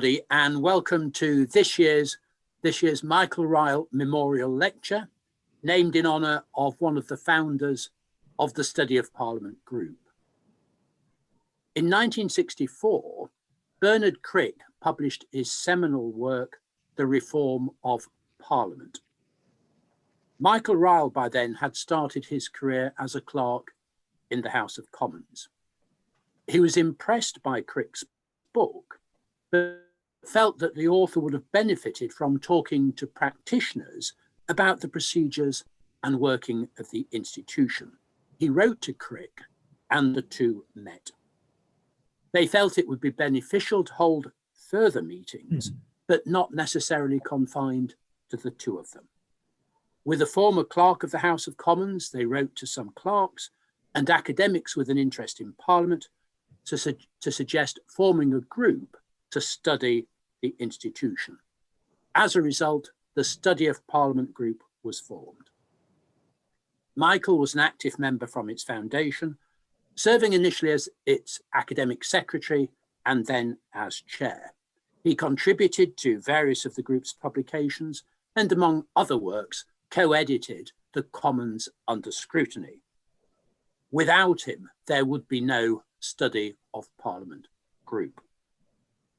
And welcome to this year's Michael Ryle Memorial Lecture, named in honour of one of the founders of the Study of Parliament group. In 1964, Bernard Crick published his seminal work, The Reform of Parliament. Michael Ryle by then had started his career as a clerk in the House of Commons. He was impressed by Crick's book, but felt that the author would have benefited from talking to practitioners about the procedures and working of the institution. He wrote to Crick and the two met. They felt it would be beneficial to hold further meetings, but not necessarily confined to the two of them. With a former clerk of the House of Commons, they wrote to some clerks and academics with an interest in Parliament to suggest forming a group to study the institution. As a result, the Study of Parliament group was formed. Michael was an active member from its foundation, serving initially as its academic secretary and then as chair. He contributed to various of the group's publications and, among other works, co-edited The Commons Under Scrutiny. Without him, there would be no Study of Parliament group.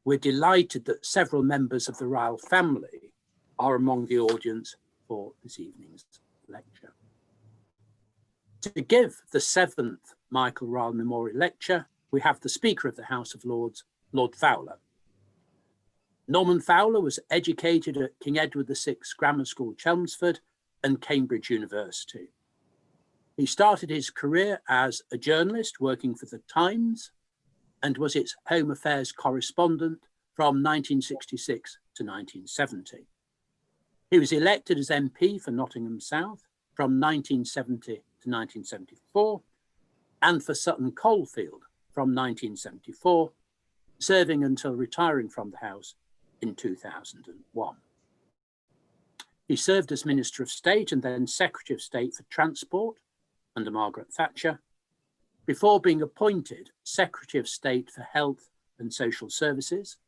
We're delighted that several members of the Ryle family are among the audience for this evening's lecture. To give the 7th Michael Ryle Memorial Lecture, we have the Speaker of the House of Lords, Lord Fowler. Norman Fowler was educated at King Edward VI Grammar School, Chelmsford, and Cambridge University. He started his career as a journalist working for the Times and was its Home Affairs correspondent from 1966 to 1970. He was elected as MP for Nottingham South from 1970 to 1974 and for Sutton Coldfield from 1974, serving until retiring from the House in 2001. He served as Minister of State and then Secretary of State for Transport under Margaret Thatcher, before being appointed Secretary of State for Health and Social Services,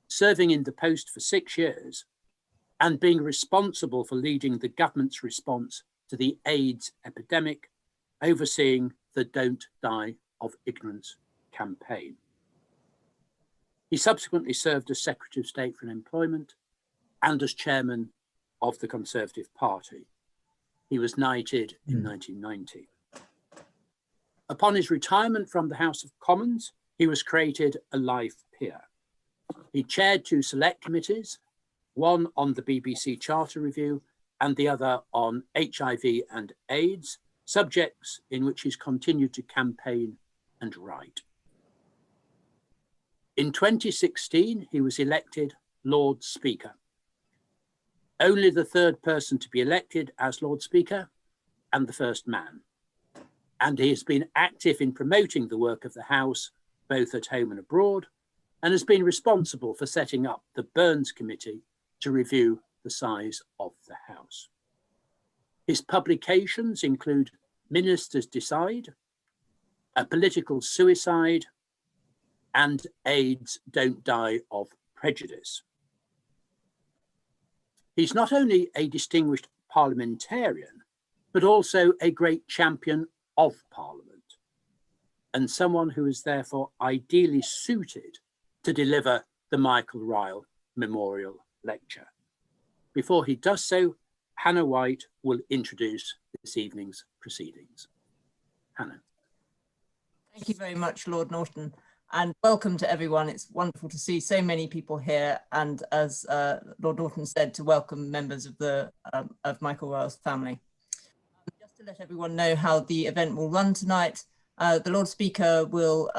serving in the post for 6 years, and being responsible for leading the government's response to the AIDS epidemic, overseeing the Don't Die of Ignorance campaign. He subsequently served as Secretary of State for Employment and as Chairman of the Conservative Party. He was knighted in 1990. Upon his retirement from the House of Commons, he was created a life peer. He chaired 2 select committees, one on the BBC Charter Review and the other on HIV and AIDS, subjects in which he's continued to campaign and write. In 2016, he was elected Lord Speaker, only the 3rd person to be elected as Lord Speaker and the first man. And he has been active in promoting the work of the House, both at home and abroad, and has been responsible for setting up the Burns Committee to review the size of the House. His publications include Ministers Decide, A Political Suicide, and AIDS Don't Die of Prejudice. He's not only a distinguished parliamentarian, but also a great champion of Parliament, and someone who is therefore ideally suited to deliver the Michael Ryle Memorial Lecture. Before he does so, Hannah White will introduce this evening's proceedings. Hannah. Thank you very much, Lord Norton, and welcome to everyone. It's wonderful to see so many people here, and as Lord Norton said, to welcome members of Michael Ryle's family. To let everyone know how the event will run tonight, the Lord Speaker will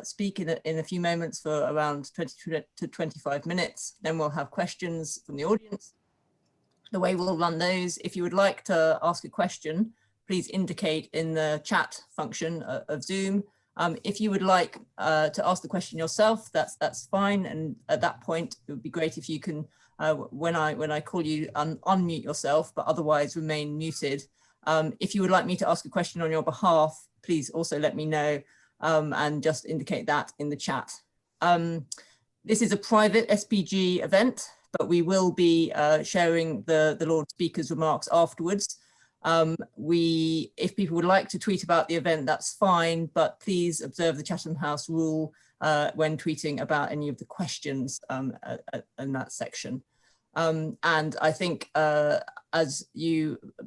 speak in a few moments for around 20 to 25 minutes. Then we'll have questions from the audience. The way we'll run those, if you would like to ask a question, please indicate in the chat function of Zoom. If you would like to ask the question yourself, that's fine. And at that point, it would be great if you can, when I call you, unmute yourself, but otherwise remain muted. If you would like me to ask a question on your behalf, please also let me know and just indicate that in the chat. This is a private SPG event, but we will be sharing the Lord Speaker's remarks afterwards. If people would like to tweet about the event, that's fine, but please observe the Chatham House rule when tweeting about any of the questions in that section. And I think, as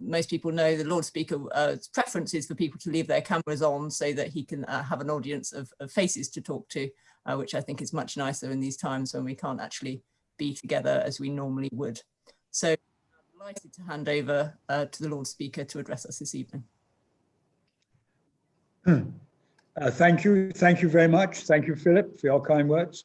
most people know, the Lord Speaker's preference is for people to leave their cameras on so that he can have an audience of faces to talk to, which I think is much nicer in these times when we can't actually be together as we normally would. So I'm delighted to hand over to the Lord Speaker to address us this evening. Thank you very much. Thank you, Philip, for your kind words.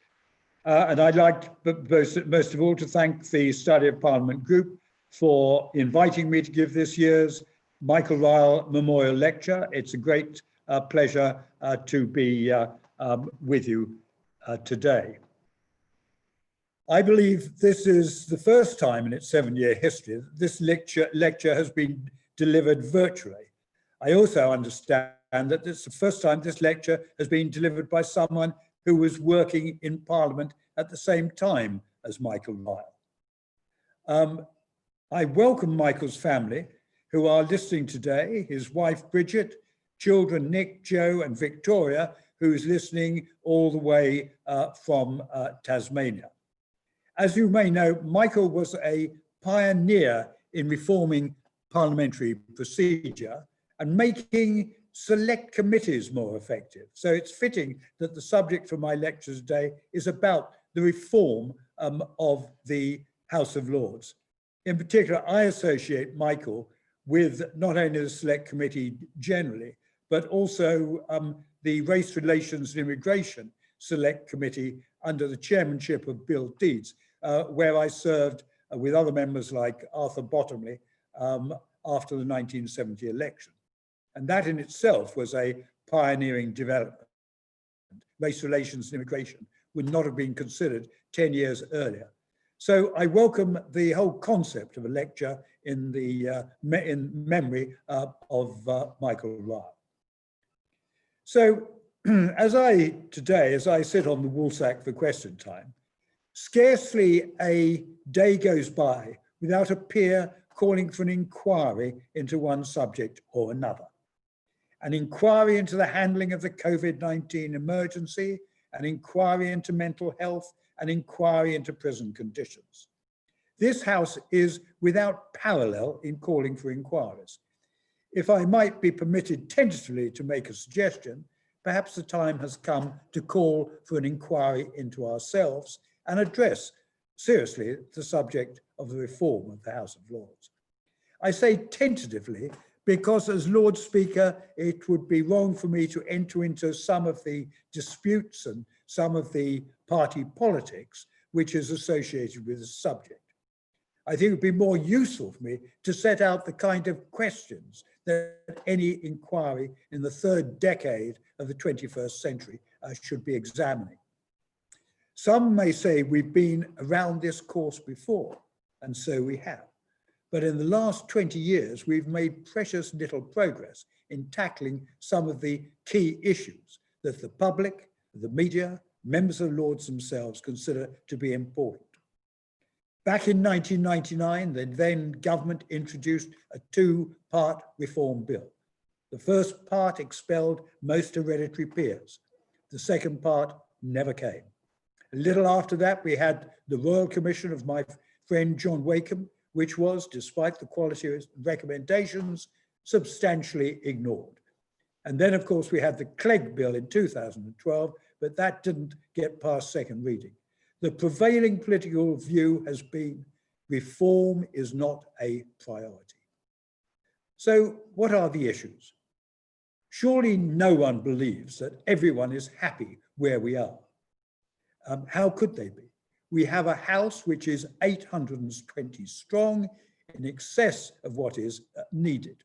And I'd like, most of all, to thank the Study of Parliament Group for inviting me to give this year's Michael Ryle Memorial Lecture. It's a great pleasure to be with you today. I believe this is the first time in its 7-year history that this lecture has been delivered virtually. I also understand that it's the first time this lecture has been delivered by someone who was working in Parliament at the same time as Michael Ryle. I welcome Michael's family, who are listening today, his wife Bridget, children Nick, Joe and Victoria, who's listening all the way from Tasmania. As you may know, Michael was a pioneer in reforming parliamentary procedure and making select committees more effective. So it's fitting that the subject for my lecture today is about the reform of the House of Lords. In particular, I associate Michael with not only the Select Committee generally, but also the Race Relations and Immigration Select Committee under the chairmanship of Bill Deeds, where I served with other members like Arthur Bottomley after the 1970 election. And that in itself was a pioneering development. Race relations and immigration would not have been considered 10 years earlier. So I welcome the whole concept of a lecture in memory of Michael Ryle. So as I sit on the woolsack for question time, scarcely a day goes by without a peer calling for an inquiry into one subject or another. An inquiry into the handling of the COVID-19 emergency, an inquiry into mental health, an inquiry into prison conditions. This House is without parallel in calling for inquiries. If I might be permitted tentatively to make a suggestion, perhaps the time has come to call for an inquiry into ourselves and address seriously the subject of the reform of the House of Lords. I say tentatively because as Lord Speaker, it would be wrong for me to enter into some of the disputes and some of the party politics which is associated with the subject. I think it would be more useful for me to set out the kind of questions that any inquiry in the third decade of the 21st century should be examining. Some may say we've been around this course before, and so we have. But in the last 20 years, we've made precious little progress in tackling some of the key issues that the public, the media, members of Lords themselves consider to be important. Back in 1999, the then government introduced a two-part reform bill. The first part expelled most hereditary peers. The second part never came. A little after that, we had the Royal Commission of my friend John Wakeham, which was, despite the quality of its recommendations, substantially ignored. And then, of course, we had the Clegg Bill in 2012, but that didn't get past second reading. The prevailing political view has been reform is not a priority. So what are the issues? Surely no one believes that everyone is happy where we are. How could they be? We have a House which is 820 strong, in excess of what is needed.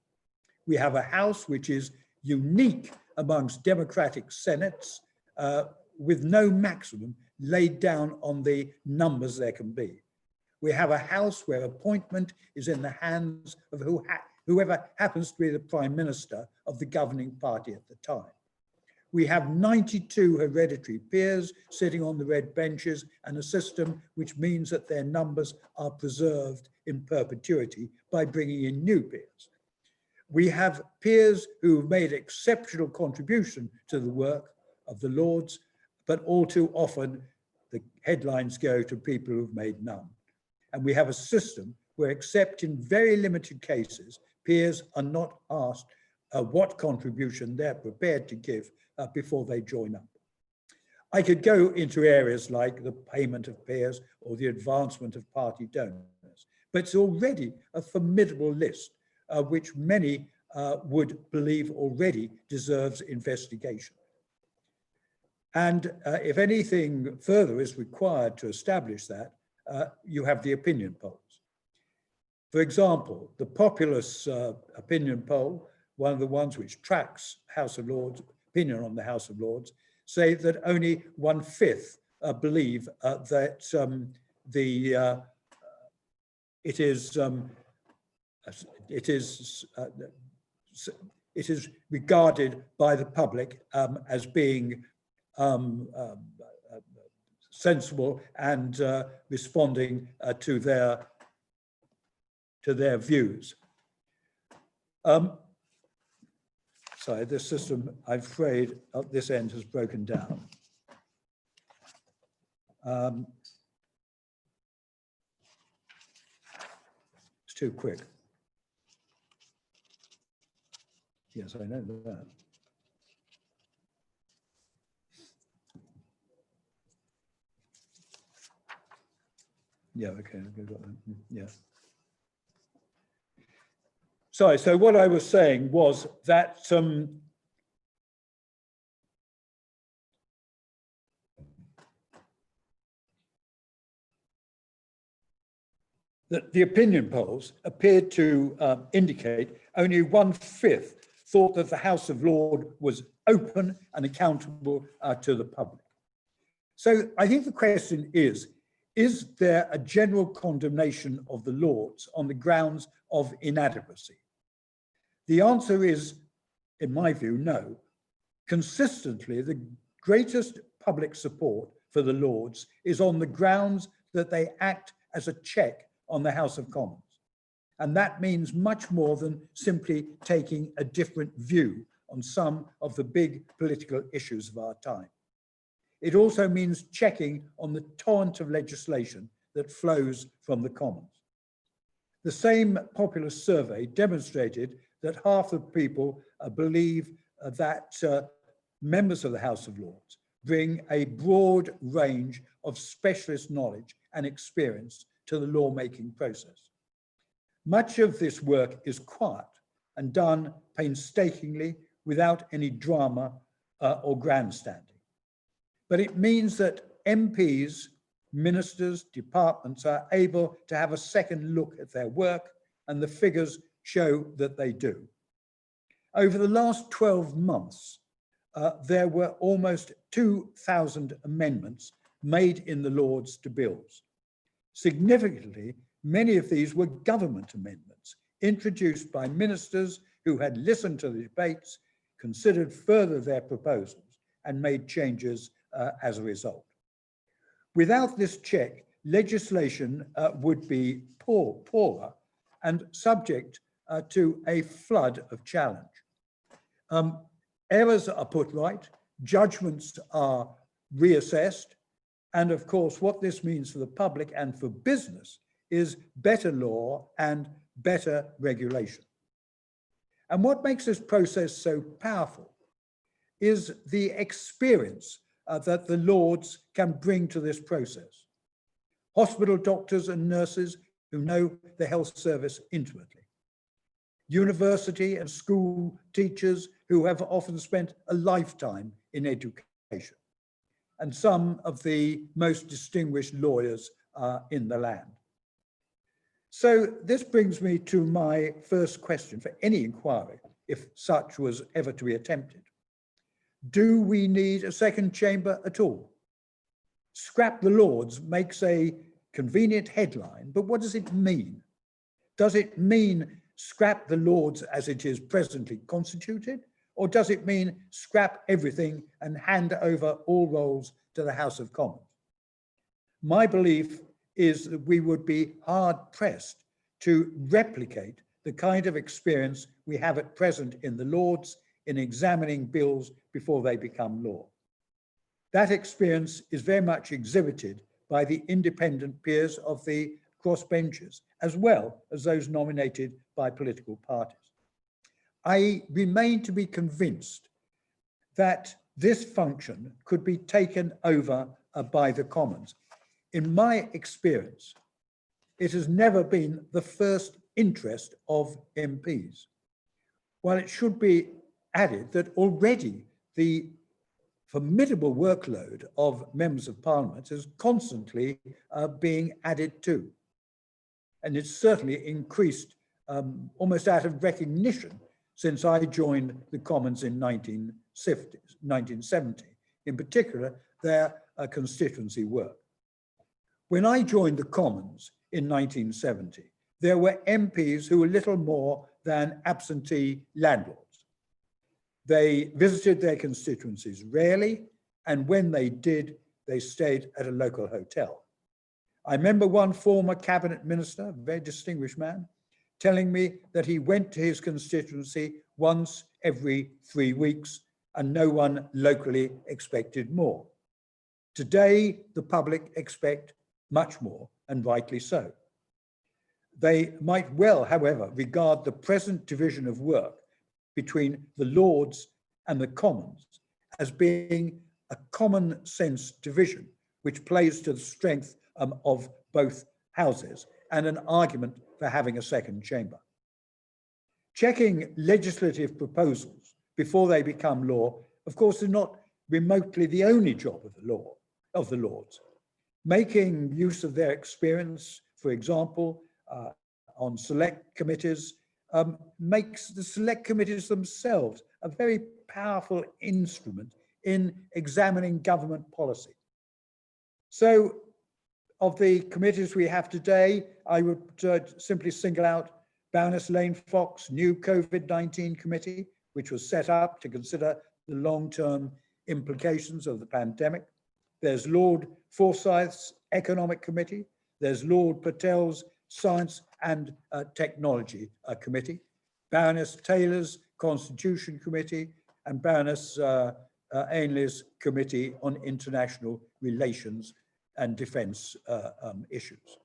We have a House which is unique amongst democratic senates, with no maximum laid down on the numbers there can be. We have a House where appointment is in the hands of whoever happens to be the Prime Minister of the governing party at the time. we have 92 hereditary peers sitting on the red benches, and a system which means that their numbers are preserved in perpetuity by bringing in new peers. We have peers who've made exceptional contribution to the work of the Lords, but all too often the headlines go to people who've made none. And we have a system where, except in very limited cases, peers are not asked what contribution they're prepared to give before they join up. I could go into areas like the payment of peers or the advancement of party donors, but it's already a formidable list, which many would believe already deserves investigation. And if anything further is required to establish that, you have the opinion polls. For example, the Populous opinion poll, one of the ones which tracks House of Lords, opinion on the House of Lords, say that only 1/5 believe that it is regarded by the public as being sensible and responding to their views. Sorry, this system, I'm afraid, at this end has broken down. It's too quick. Yes, I know that. Yeah, okay, yeah. Sorry, so what I was saying was that that the opinion polls appeared to indicate only 1/5 thought that the House of Lords was open and accountable to the public. So I think the question is there a general condemnation of the Lords on the grounds of inadequacy? The answer is, in my view, no. Consistently, the greatest public support for the Lords is on the grounds that they act as a check on the House of Commons. And that means much more than simply taking a different view on some of the big political issues of our time. It also means checking on the torrent of legislation that flows from the Commons. The same Populous survey demonstrated that half of people believe that members of the House of Lords bring a broad range of specialist knowledge and experience to the lawmaking process. Much of this work is quiet and done painstakingly without any drama or grandstanding. But it means that MPs, ministers, departments are able to have a second look at their work, and the figures show that they do. Over the last 12 months, there were almost 2,000 amendments made in the Lords to bills. Significantly, many of these were government amendments introduced by ministers who had listened to the debates, considered further their proposals, and made changes as a result. Without this check, legislation would be poorer and subject to a flood of challenge. Errors are put right, judgments are reassessed, and of course, what this means for the public and for business is better law and better regulation. And what makes this process so powerful is the experience that the Lords can bring to this process. Hospital doctors and nurses who know the health service intimately. University and school teachers who have often spent a lifetime in education. And some of the most distinguished lawyers in the land. So this brings me to my first question for any inquiry, if such was ever to be attempted. Do we need a second chamber at all? Scrap the Lords makes a convenient headline, but what does it mean? Does it mean scrap the Lords as it is presently constituted, or does it mean scrap everything and hand over all roles to the House of Commons? My belief is that we would be hard pressed to replicate the kind of experience we have at present in the Lords in examining bills before they become law. That experience is very much exhibited by the independent peers of the crossbenchers, as well as those nominated by political parties. I remain to be convinced that this function could be taken over by the Commons. In my experience, it has never been the first interest of MPs. While it should be added that already the formidable workload of members of parliament is constantly being added to. And it's certainly increased almost out of recognition since I joined the Commons in 1970, in particular, their constituency work. When I joined the Commons in 1970, there were MPs who were little more than absentee landlords. They visited their constituencies rarely, and when they did, they stayed at a local hotel. I remember one former cabinet minister, a very distinguished man, telling me that he went to his constituency once every 3 weeks and no one locally expected more. Today, the public expect much more, and rightly so. They might well, however, regard the present division of work between the Lords and the Commons as being a common sense division, which plays to the strength of both houses and an argument for having a second chamber. Checking legislative proposals before they become law, of course, is not remotely the only job of the Lords. Making use of their experience, for example, on select committees, makes the select committees themselves a very powerful instrument in examining government policy. So, of the committees we have today, I would simply single out Baroness Lane Fox' new COVID-19 committee, which was set up to consider the long-term implications of the pandemic. There's Lord Forsyth's Economic Committee. There's Lord Patel's Science and Technology Committee, Baroness Taylor's Constitution Committee, and Baroness Ainley's Committee on International Relations and Defence issues.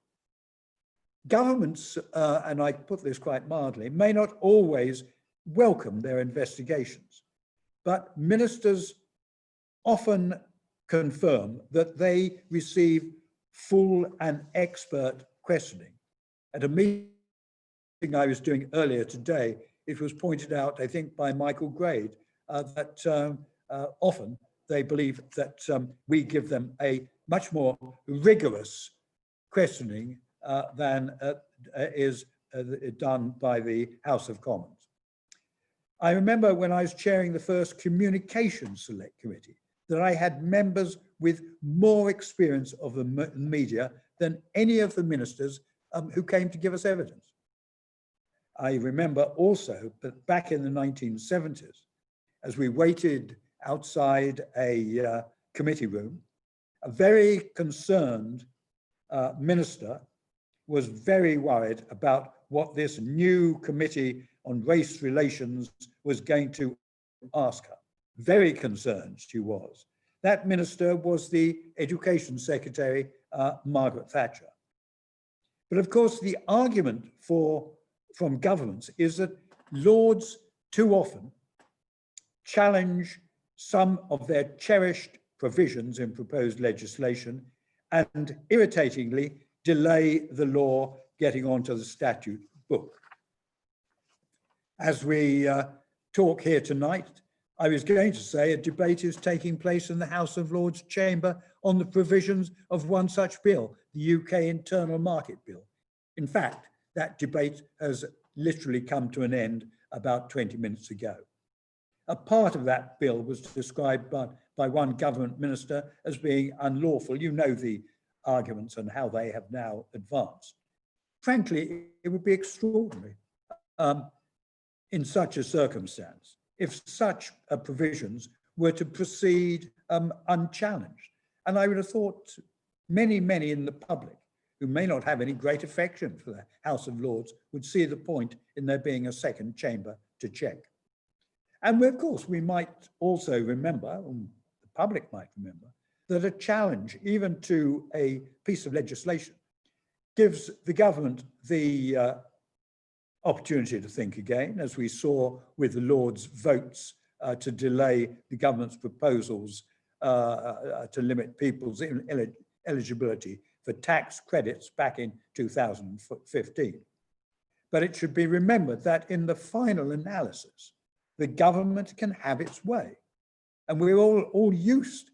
Governments, and I put this quite mildly, may not always welcome their investigations, but ministers often confirm that they receive full and expert questioning. At a meeting I was doing earlier today, it was pointed out, I think, by Michael Grade, that often they believe that we give them a much more rigorous questioning than is done by the House of Commons. I remember when I was chairing the first Communications Select Committee that I had members with more experience of the media than any of the ministers who came to give us evidence. I remember also that back in the 1970s, as we waited outside a committee room, a very concerned minister was very worried about what this new committee on race relations was going to ask her. Very concerned she was. That minister was the Education Secretary, Margaret Thatcher. But of course, the argument from governments is that Lords too often challenge some of their cherished provisions in proposed legislation and irritatingly delay the law getting onto the statute book. As we talk here tonight, I was going to say a debate is taking place in the House of Lords chamber on the provisions of one such bill, the UK Internal Market Bill. In fact, that debate has literally come to an end about 20 minutes ago. A part of that bill was described by one government minister as being unlawful. You know the arguments and how they have now advanced. Frankly, it would be extraordinary in such a circumstance if such provisions were to proceed unchallenged. And I would have thought many in the public who may not have any great affection for the House of Lords would see the point in there being a second chamber to check. And of course, we might also remember, or the public might remember, that a challenge even to a piece of legislation gives the government the opportunity to think again, as we saw with the Lords' votes to delay the government's proposals to limit people's eligibility for tax credits back in 2015. But it should be remembered that in the final analysis, the government can have its way. And we're all used,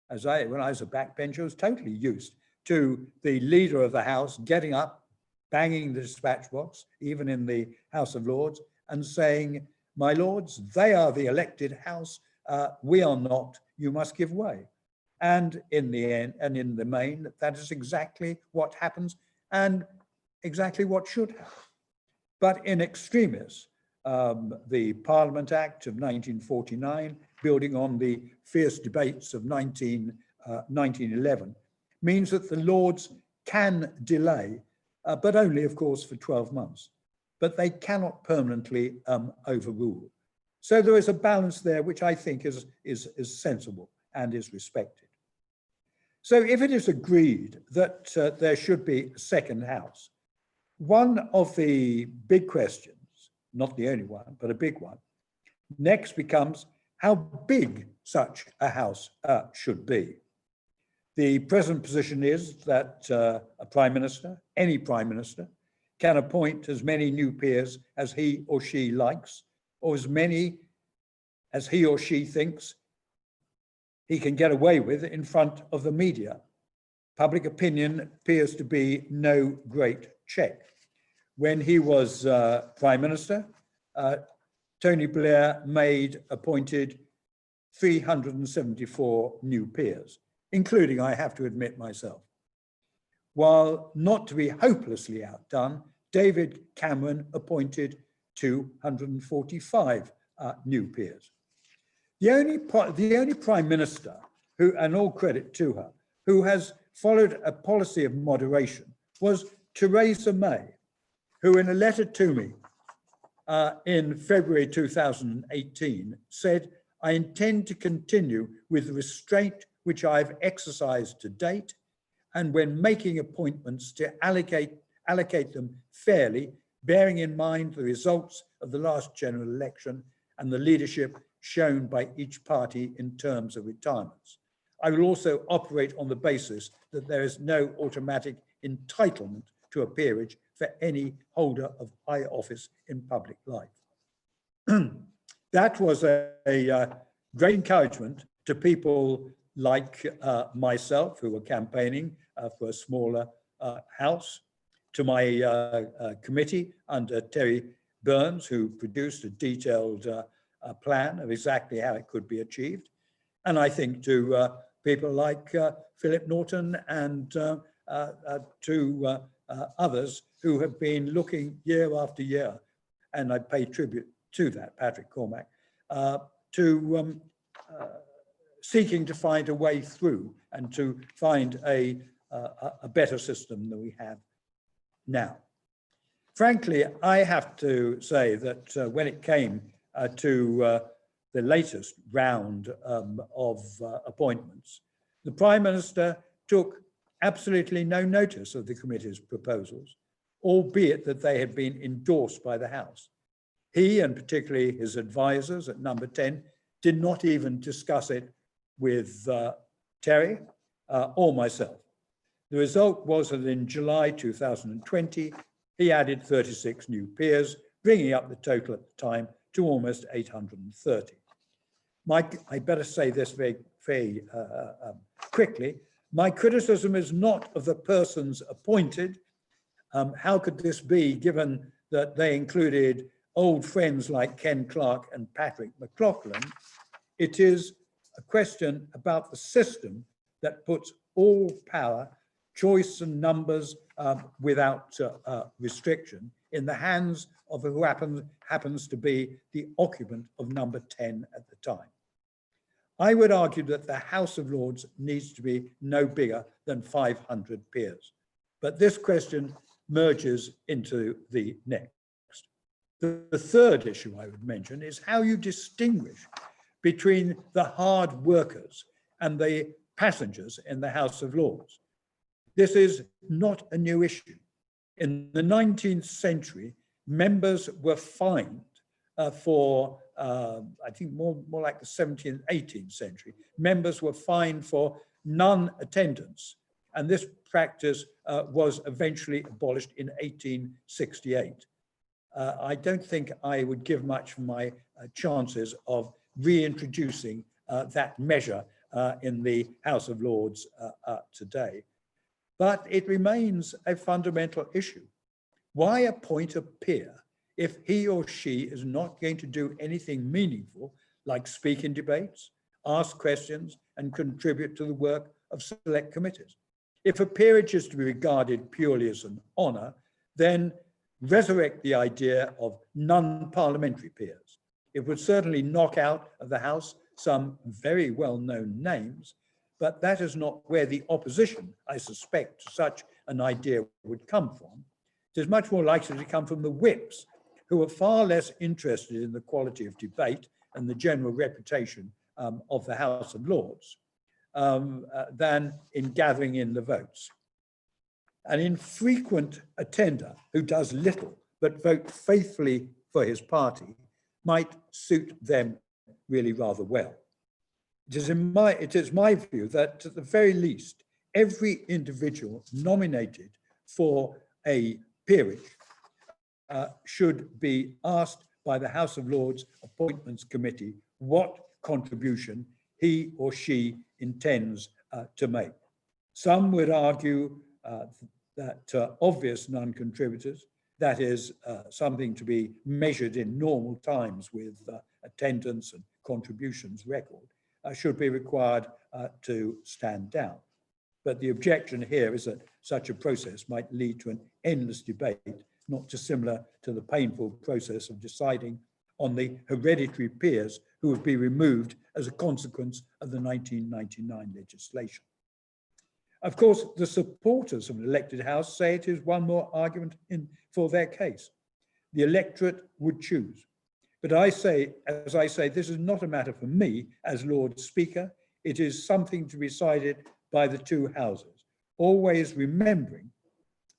when I was a backbencher, I was totally used to the leader of the House getting up, banging the dispatch box, even in the House of Lords, and saying, "My lords, they are the elected House, we are not, you must give way." And in the end, and in the main, that is exactly what happens and exactly what should happen. But in extremis, the Parliament Act of 1949, building on the fierce debates of 1911, means that the Lords can delay, but only, of course, for 12 months. But they cannot permanently overrule. So there is a balance there, which I think is sensible and is respected. So if it is agreed that there should be a second House, one of the big questions, not the only one, but a big one, next becomes how big such a House should be. The present position is that a Prime Minister, any Prime Minister, can appoint as many new peers as he or she likes, or as many as he or she thinks he can get away with in front of the media. Public opinion appears to be no great check. When he was Prime Minister, Tony Blair appointed 374 new peers, including, I have to admit, myself. While not to be hopelessly outdone, David Cameron appointed 245 new peers. The only Prime Minister who, and all credit to her, who has followed a policy of moderation was Theresa May, who in a letter to me in February 2018 said, "I intend to continue with the restraint which I've exercised to date, and when making appointments to allocate them fairly, bearing in mind the results of the last general election and the leadership shown by each party in terms of retirements. I will also operate on the basis that there is no automatic entitlement to a peerage for any holder of high office in public life." That was a great encouragement to people like myself, who were campaigning for a smaller House, to my committee under Terry Burns, who produced a detailed plan of exactly how it could be achieved. And I think to people like Philip Norton and to others who have been looking year after year, and I pay tribute to that, Patrick Cormack, to seeking to find a way through and to find a better system than we have now. Frankly, I have to say that when it came to the latest round of appointments, the Prime Minister took absolutely no notice of the committee's proposals, albeit that they had been endorsed by the House. He, and particularly his advisors at Number 10, did not even discuss it with Terry or myself. The result was that in July 2020, he added 36 new peers, bringing up the total at the time to almost 830. I better say this very quickly. My criticism is not of the persons appointed. How could this be, given that they included old friends like Ken Clarke and Patrick McLaughlin? It is a question about the system that puts all power, choice and numbers without restriction in the hands of who happens to be the occupant of number 10 at the time. I would argue that the House of Lords needs to be no bigger than 500 peers, but this question merges into the next. The third issue I would mention is how you distinguish between the hard workers and the passengers in the House of Lords. This is not a new issue. In the 19th century, members were fined for, I think more like the 17th, 18th century, members were fined for non-attendance. And this practice was eventually abolished in 1868. I don't think I would give much for my chances of reintroducing that measure in the House of Lords today. But it remains a fundamental issue. Why appoint a peer if he or she is not going to do anything meaningful, like speak in debates, ask questions, and contribute to the work of select committees? If a peerage is to be regarded purely as an honor, then resurrect the idea of non-parliamentary peers. It would certainly knock out of the House some very well-known names, but that is not where the opposition, I suspect, to such an idea would come from. It is much more likely to come from the whips, who are far less interested in the quality of debate and the general reputation of the House of Lords than in gathering in the votes. An infrequent attender who does little but vote faithfully for his party might suit them really rather well. It is my view that at the very least, every individual nominated for a peerage should be asked by the House of Lords Appointments Committee what contribution he or she intends to make. Some would argue that obvious non-contributors, that is something to be measured in normal times with attendance and contributions record, should be required to stand down. But the objection here is that such a process might lead to an endless debate, not dissimilar to the painful process of deciding on the hereditary peers who would be removed as a consequence of the 1999 legislation. Of course, the supporters of an elected House say it is one more argument for their case. The electorate would choose. But as I say, this is not a matter for me as Lord Speaker. It is something to be decided by the two houses, always remembering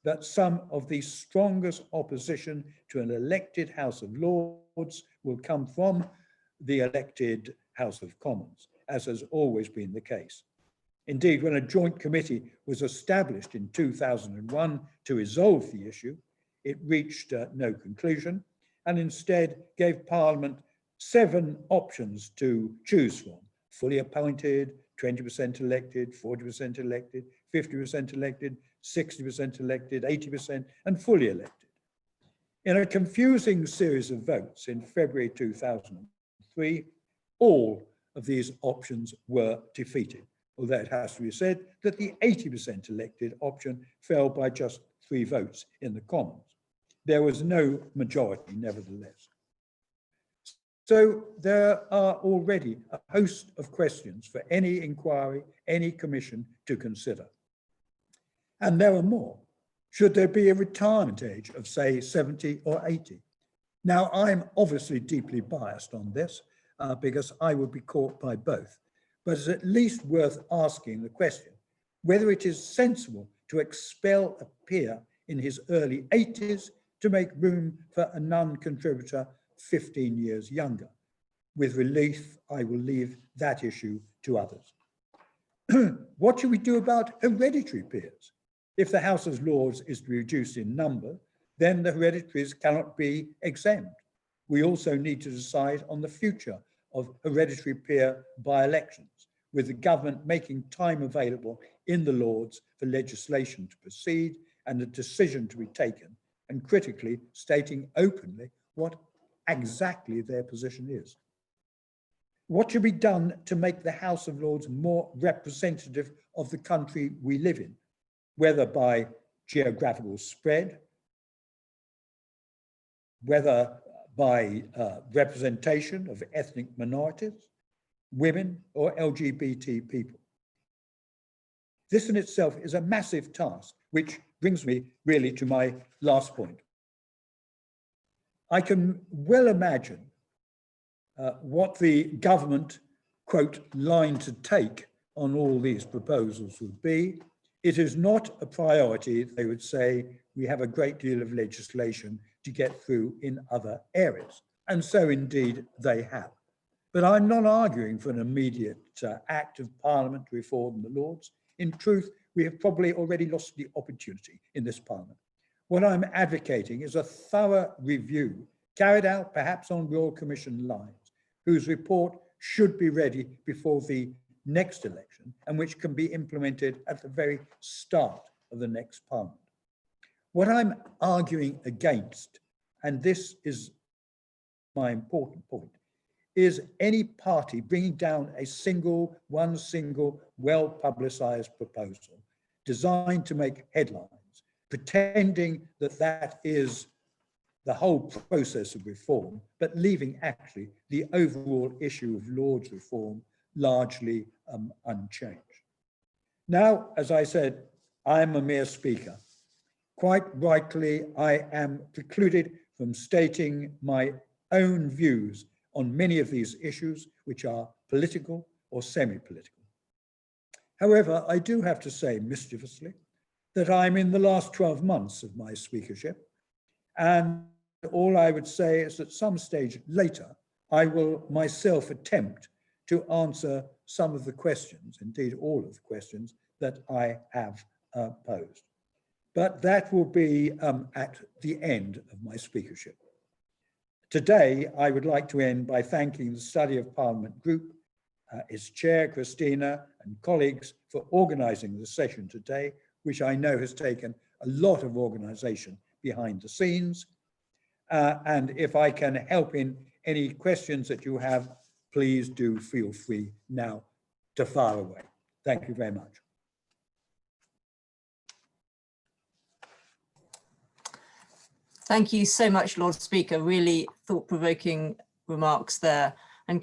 that some of the strongest opposition to an elected House of Lords will come from the elected House of Commons, as has always been the case. Indeed, when a joint committee was established in 2001 to resolve the issue, it reached no conclusion and instead gave Parliament 7 options to choose from: fully appointed, 20% elected, 40% elected, 50% elected, 60% elected, 80%, and fully elected. In a confusing series of votes in February 2003, all of these options were defeated, although it has to be said that the 80% elected option fell by just 3 votes in the Commons. There was no majority, nevertheless. So there are already a host of questions for any inquiry, any commission to consider. And there are more. Should there be a retirement age of, say, 70 or 80? Now, I'm obviously deeply biased on this because I would be caught by both, but it's at least worth asking the question whether it is sensible to expel a peer in his early 80s to make room for a non-contributor 15 years younger. With relief, I will leave that issue to others. What should we do about hereditary peers? If the House of Lords is to be reduced in number, then the hereditaries cannot be exempt. We also need to decide on the future of hereditary peer by-elections, with the government making time available in the Lords for legislation to proceed and a decision to be taken, and critically stating openly what exactly their position is. What should be done to make the House of Lords more representative of the country we live in, whether by geographical spread, whether by representation of ethnic minorities, women, or LGBT people. This in itself is a massive task, which brings me really to my last point. I can well imagine what the government, quote, line to take on all these proposals would be. It is not a priority, they would say. We have a great deal of legislation to get through in other areas. And so indeed they have. But I'm not arguing for an immediate act of Parliament to reform the Lords. In truth, we have probably already lost the opportunity in this Parliament. What I'm advocating is a thorough review carried out perhaps on Royal Commission lines, whose report should be ready before the next election and which can be implemented at the very start of the next Parliament. What I'm arguing against, and this is my important point, is any party bringing down one single well-publicized proposal designed to make headlines, pretending that that is the whole process of reform, but leaving actually the overall issue of Lords reform largely unchanged. Now, as I said, I am a mere speaker. Quite rightly, I am precluded from stating my own views on many of these issues, which are political or semi-political. However, I do have to say mischievously that I'm in the last 12 months of my speakership, and all I would say is at some stage later, I will myself attempt to answer some of the questions, indeed all of the questions that I have posed. But that will be at the end of my speakership. Today, I would like to end by thanking the Study of Parliament Group, its chair, Christina, and colleagues for organising the session today, which I know has taken a lot of organisation behind the scenes. And if I can help in any questions that you have, please do feel free now to fire away. Thank you very much. Thank you so much, Lord Speaker. Really thought-provoking remarks there. And